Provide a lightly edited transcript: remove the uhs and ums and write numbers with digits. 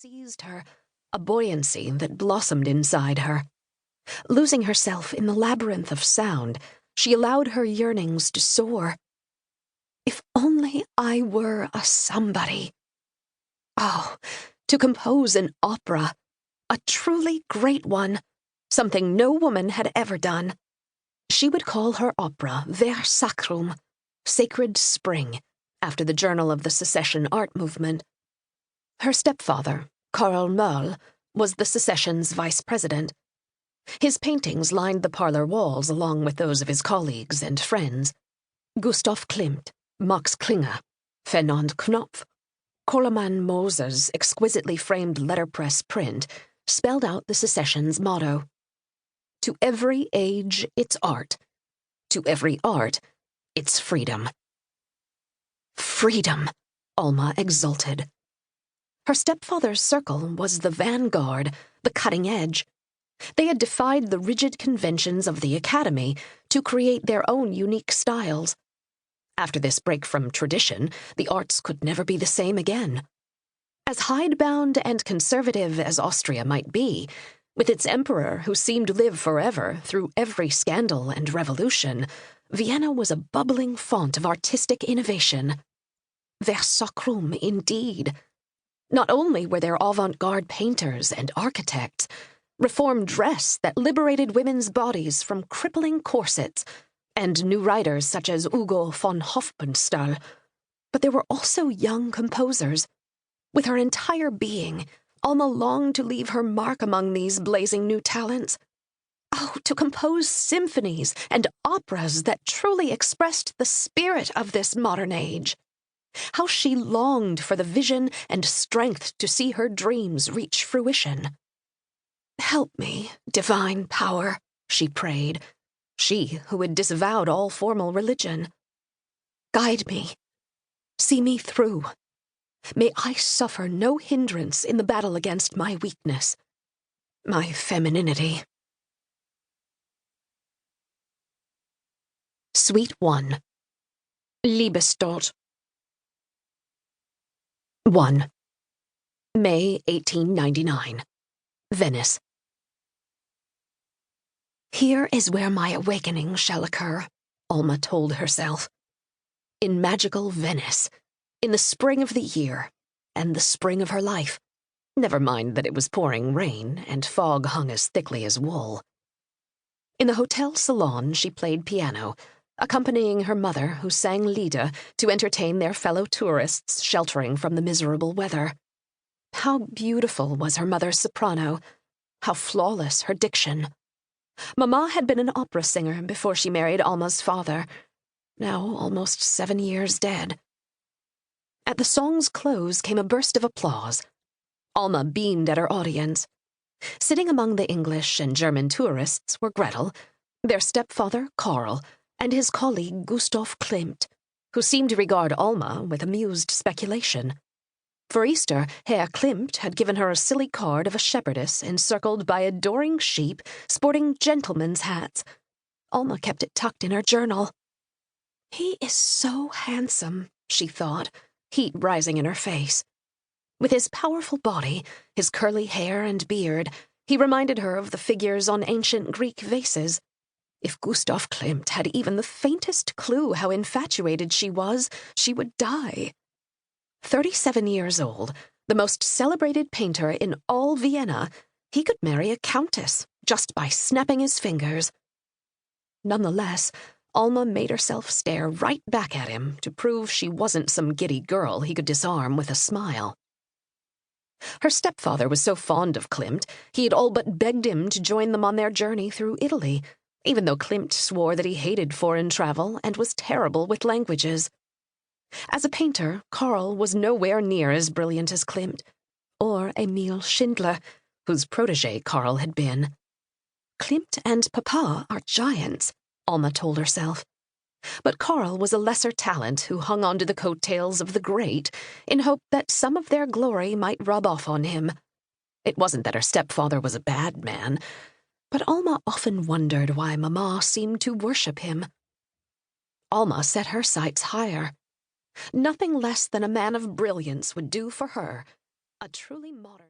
seized her, a buoyancy that blossomed inside her. Losing herself in the labyrinth of sound, she allowed her yearnings to soar. If only I were a somebody. Oh, to compose an opera, a truly great one, something no woman had ever done. She would call her opera Ver Sacrum, Sacred Spring, after the journal of the secession art movement. Her stepfather, Karl Moll, was the secession's vice president. His paintings lined the parlor walls along with those of his colleagues and friends. Gustav Klimt, Max Klinger, Fernand Knopf, Koloman Moser's exquisitely framed letterpress print spelled out the secession's motto. To every age, its art. To every art, its freedom. Freedom, Alma exulted. Her stepfather's circle was the vanguard, the cutting edge. They had defied the rigid conventions of the academy to create their own unique styles. After this break from tradition, the arts could never be the same again. As hidebound and conservative as Austria might be, with its emperor who seemed to live forever through every scandal and revolution, Vienna was a bubbling font of artistic innovation. Ver sacrum, indeed. Not only were there avant-garde painters and architects, reform dress that liberated women's bodies from crippling corsets, and new writers such as Hugo von Hofmannsthal, but there were also young composers. With her entire being, Alma longed to leave her mark among these blazing new talents. Oh, to compose symphonies and operas that truly expressed the spirit of this modern age. How she longed for the vision and strength to see her dreams reach fruition. "Help me, divine power," she prayed, she who had disavowed all formal religion. "Guide me. See me through. May I suffer no hindrance in the battle against my weakness, my femininity." Suite 1. Liebestod. 1. May 1899. Venice. Here is where my awakening shall occur, Alma told herself. In magical Venice, in the spring of the year, and the spring of her life. Never mind that it was pouring rain, and fog hung as thickly as wool. In the hotel salon she played piano, accompanying her mother, who sang Lieder to entertain their fellow tourists sheltering from the miserable weather. How beautiful was her mother's soprano, how flawless her diction. Mamma had been an opera singer before she married Alma's father, now almost 7 years dead. At the song's close came a burst of applause. Alma beamed at her audience. Sitting among the English and German tourists were Gretel, their stepfather, Karl, and his colleague Gustav Klimt, who seemed to regard Alma with amused speculation. For Easter, Herr Klimt had given her a silly card of a shepherdess encircled by adoring sheep sporting gentlemen's hats. Alma kept it tucked in her journal. "He is so handsome," she thought, heat rising in her face. With his powerful body, his curly hair and beard, he reminded her of the figures on ancient Greek vases. If Gustav Klimt had even the faintest clue how infatuated she would die. 37 years old, the most celebrated painter in all Vienna, he could marry a countess just by snapping his fingers. Nonetheless, Alma made herself stare right back at him to prove she wasn't some giddy girl he could disarm with a smile. Her stepfather was so fond of Klimt, he had all but begged him to join them on their journey through Italy, even though Klimt swore that he hated foreign travel and was terrible with languages. As a painter, Karl was nowhere near as brilliant as Klimt, or Emil Schindler, whose protégé Karl had been. Klimt and Papa are giants, Alma told herself. But Karl was a lesser talent who hung onto the coattails of the great in hope that some of their glory might rub off on him. It wasn't that her stepfather was a bad man, but Alma often wondered why Mamma seemed to worship him. Alma set her sights higher. Nothing less than a man of brilliance would do for her, a truly modern...